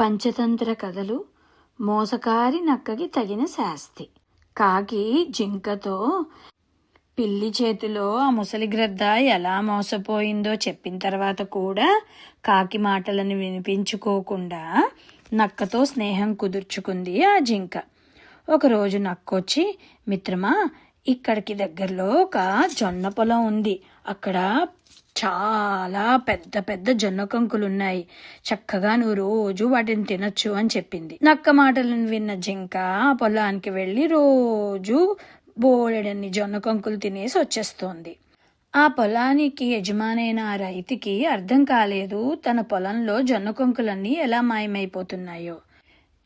పంచతంత్ర కథలు మోసకారి నక్కకి తగిన శాస్తి. కాకి జింకతో పిల్లి చేతిలో ఆ ముసలి గ్రద్ద ఎలా మోసపోయిందో చెప్పిన తర్వాత కూడా కాకి మాటలను వినిపించుకోకుండా నక్కతో స్నేహం కుదుర్చుకుంది ఆ జింక. ఒకరోజు నక్కొచ్చి, మిత్రమా, ఇక్కడికి దగ్గరలో ఒక జొన్న పొలం ఉంది. అక్కడ చాలా పెద్ద పెద్ద జొన్న కంకులున్నాయి. చక్కగా నువ్వు రోజు వాటిని తినొచ్చు అని చెప్పింది. నక్క మాటలను విన్న జింక ఆ పొలానికి వెళ్ళి రోజు బోలెడన్ని జొన్న కంకులు తినేసి వచ్చేస్తోంది. ఆ పొలానికి యజమానైన ఆ రైతుకి అర్థం కాలేదు తన పొలంలో జొన్న కంకులన్నీ ఎలా మాయమైపోతున్నాయో.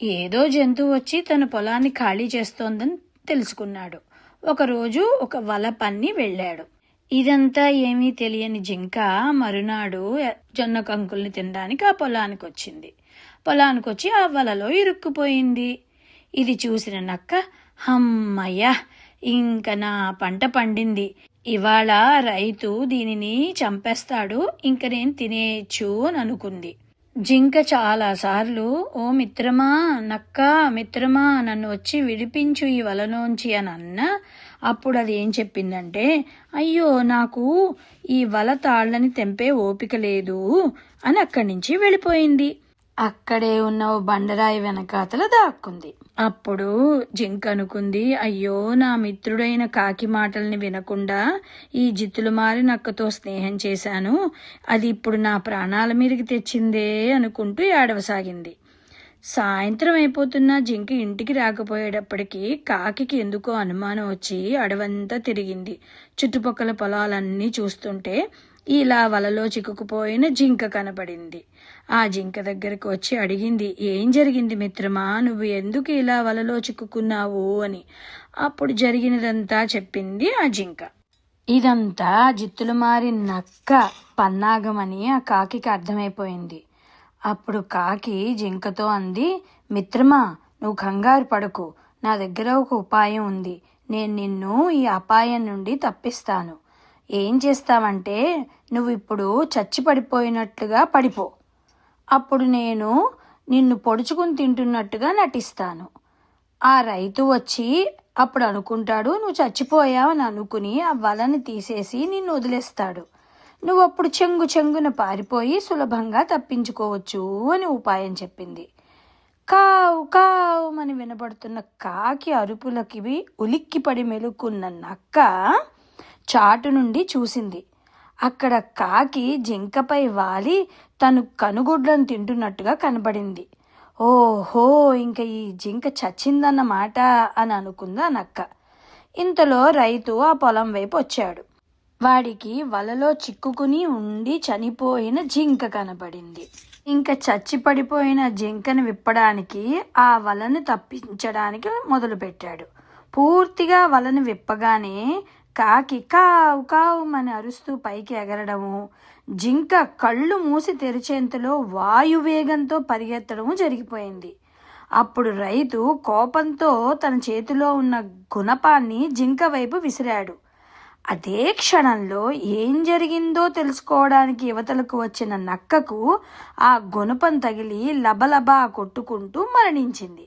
ఏదో జంతువు వచ్చి తన పొలాన్ని ఖాళీ చేస్తోందని తెలుసుకున్నాడు. ఒకరోజు ఒక వల పన్ని వెళ్ళాడు. ఇదంతా ఏమీ తెలియని జింక మరునాడు జొన్న కంకుల్ని తినడానికి ఆ పొలానికి వచ్చింది. పొలానికి వచ్చి ఆ వలలో ఇరుక్కుపోయింది. ఇది చూసిన నక్క, హమ్మయ్య, ఇంక నా పంట పండింది. ఇవాళ రైతు దీనిని చంపేస్తాడు, ఇంక నేను తినేయచ్చు అని అనుకుంది. జింక చాలాసార్లు, ఓ మిత్రమా, నక్క మిత్రమా, నన్ను వచ్చి విడిపించు ఈ వలలోంచి అని అన్నా. అప్పుడు అది ఏం చెప్పిందంటే, అయ్యో, నాకు ఈ వల తాళ్ళని తెంపే ఓపిక లేదు అని అక్కడి నుంచి వెళ్ళిపోయింది. అక్కడే ఉన్న ఓ బండరాయి వెనకాతల దాక్కుంది. అప్పుడు జింక అనుకుంది, అయ్యో, నా మిత్రుడైన కాకి మాటల్ని వినకుండా ఈ జిత్తులు మారి నక్కతో స్నేహం చేశాను, అది ఇప్పుడు నా ప్రాణాల మీదకి తెచ్చిందే అనుకుంటూ ఏడవసాగింది. సాయంత్రం అయిపోతున్నా జింక ఇంటికి రాకపోయేటప్పటికీ కాకికి ఎందుకో అనుమానం వచ్చి అడవంతా తిరిగింది. చుట్టుపక్కల పొలాలన్నీ చూస్తుంటే ఇలా వలలో చిక్కుకుపోయిన జింక కనపడింది. ఆ జింక దగ్గరకు వచ్చి అడిగింది, ఏం జరిగింది మిత్రమా, నువ్వు ఎందుకు ఇలా వలలో చిక్కుకున్నావు అని. అప్పుడు జరిగినదంతా చెప్పింది ఆ జింక. ఇదంతా జిత్తులు మారి నక్క పన్నాగమని ఆ కాకికి అర్థమైపోయింది. అప్పుడు కాకి జింకతో అంది, మిత్రమా, నువ్వు కంగారు పడకు, నా దగ్గర ఒక ఉపాయం ఉంది. నేను నిన్ను ఈ అపాయం నుండి తప్పిస్తాను. ఏం చేస్తావంటే, నువ్వు ఇప్పుడు చచ్చి పడిపోయినట్లుగా పడిపో. అప్పుడు నేను నిన్ను పొడుచుకుని తింటున్నట్టుగా నటిస్తాను. ఆ రైతు వచ్చి అప్పుడు అనుకుంటాడు నువ్వు చచ్చిపోయావని అనుకుని ఆ వలని తీసేసి నిన్ను వదిలేస్తాడు. నువ్వప్పుడు చెంగున పారిపోయి సులభంగా తప్పించుకోవచ్చు అని ఉపాయం చెప్పింది. కావు కావు అని వినపడుతున్న కాకి అరుపులకి ఉలిక్కిపడి మెలుకున్న నక్క చాటు నుండి చూసింది. అక్కడ కాకి జింకపై వాలి తను కనుగుడ్లను తింటున్నట్టుగా కనబడింది. ఓహో, ఇంక ఈ జింక చచ్చిందన్నమాట అని అనుకుందా నక్క. ఇంతలో రైతు ఆ పొలం వైపు వచ్చాడు. వాడికి వలలో చిక్కుకుని ఉండి చనిపోయిన జింక కనబడింది. ఇంకా చచ్చి పడిపోయిన జింకను విప్పడానికి ఆ వలను తప్పించడానికి మొదలుపెట్టాడు. పూర్తిగా వలను విప్పగానే కాకి కావు కావు అని అరుస్తూ పైకి ఎగరడము, జింక కళ్ళు మూసి తెరిచేంతలో వాయువేగంతో పరిగెత్తడము జరిగిపోయింది. అప్పుడు రైతు కోపంతో తన చేతిలో ఉన్న గుణపాన్ని జింక వైపు విసిరాడు. అదే క్షణంలో ఏం జరిగిందో తెలుసుకోవడానికి యువతలకు వచ్చిన నక్కకు ఆ గుణపం తగిలి లబలబా కొట్టుకుంటూ మరణించింది.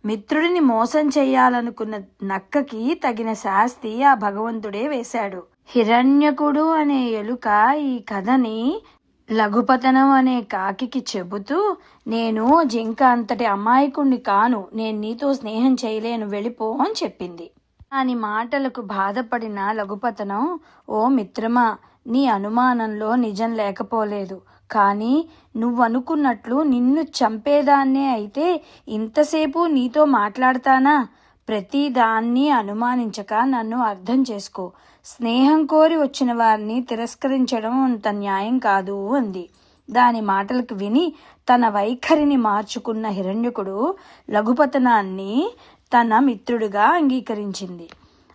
మిత్రుడిని మోసం చేయాలనుకున్న నక్కకి తగిన శాస్తి ఆ భగవంతుడే వేశాడు. హిరణ్యకుడు అనే ఎలుక ఈ కథని లఘుపతనం అనే కాకికి చెబుతూ, నేను జింక అంతటి అమాయకుణ్ణి కాను, నేను నీతో స్నేహం చేయలేను, వెళ్ళిపో అని చెప్పింది. దాని మాటలకు బాధపడిన లఘుపతనం, ఓ మిత్రమా, నీ అనుమానంలో నిజం లేకపోలేదు. కానీ నువ్వనుకున్నట్లు నిన్ను చంపేదాన్నే అయితే ఇంతసేపు నీతో మాట్లాడతానా? ప్రతి దాన్ని అనుమానించక నన్ను అర్థం చేసుకో. స్నేహం కోరి వచ్చిన వారిని తిరస్కరించడం అంత న్యాయం కాదు అంది. దాని మాటలకు విని తన వైఖరిని మార్చుకున్న హిరణ్యకుడు లఘుపతనాన్ని తన మిత్రుడిగా అంగీకరించింది.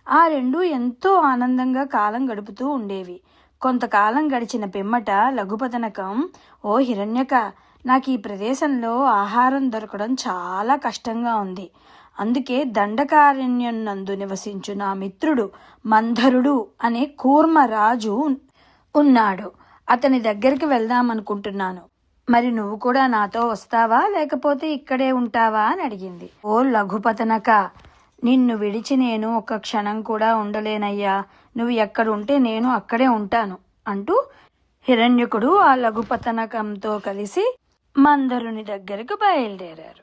ఆ రెండు ఎంతో ఆనందంగా కాలం గడుపుతూ ఉండేవి. కొంతకాలం గడిచిన పిమ్మట లఘుపతనకం, ఓ హిరణ్యక, నాకు ఈ ప్రదేశంలో ఆహారం దొరకడం చాలా కష్టంగా ఉంది. అందుకే దండకారణ్యం నందు నివసించు నా మిత్రుడు మంధరుడు అనే కూర్మరాజు ఉన్నాడు. అతని దగ్గరికి వెళ్దామనుకుంటున్నాను. మరి నువ్వు కూడా నాతో వస్తావా లేకపోతే ఇక్కడే ఉంటావా అని అడిగింది. ఓ లఘుపతనక, నిన్ను విడిచి నేను ఒక్క క్షణం కూడా ఉండలేనయ్యా. నువ్వు ఎక్కడుంటే నేను అక్కడే ఉంటాను అంటూ హిరణ్యకుడు ఆ లఘుపతనకంతో కలిసి మందరుని దగ్గరకు బయలుదేరారు.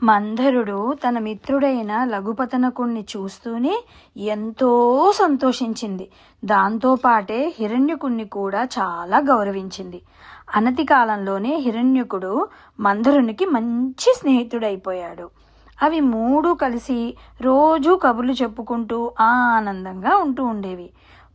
మందరుడు తన మిత్రుడైన లఘుపతనకుణ్ణి చూస్తూనే ఎంతో సంతోషించింది. దాంతోపాటే హిరణ్యకుణ్ణి కూడా చాలా గౌరవించింది. అనతి కాలంలోనే హిరణ్యకుడు మందరునికి మంచి స్నేహితుడైపోయాడు. అవి మూడు కలిసి రోజూ కబుర్లు చెప్పుకుంటూ ఆనందంగా ఉంటూ ఉండేవి.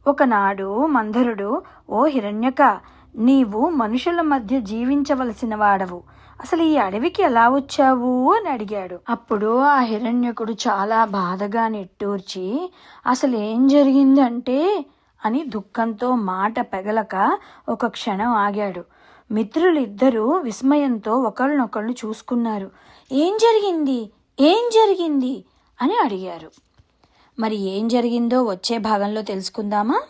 ఒకనాడు మందరుడు, ఓ హిరణ్యక, నీవు మనుషుల మధ్య జీవించవలసిన వాడవు. అసలు ఈ అడవికి ఎలా వచ్చావు అని అడిగాడు. అప్పుడు ఆ హిరణ్యకుడు చాలా బాధగా నిట్టూర్చి, అసలు ఏం జరిగిందంటే అని దుఃఖంతో మాట పెగలక ఒక క్షణం ఆగాడు. మిత్రులిద్దరూ విస్మయంతో ఒకళ్ళనొకళ్ళు చూసుకున్నారు. ఏం జరిగింది ఏం జరిగింది అని అడిగారు. మరి ఏం జరిగిందో వచ్చే భాగంలో తెలుసుకుందామా?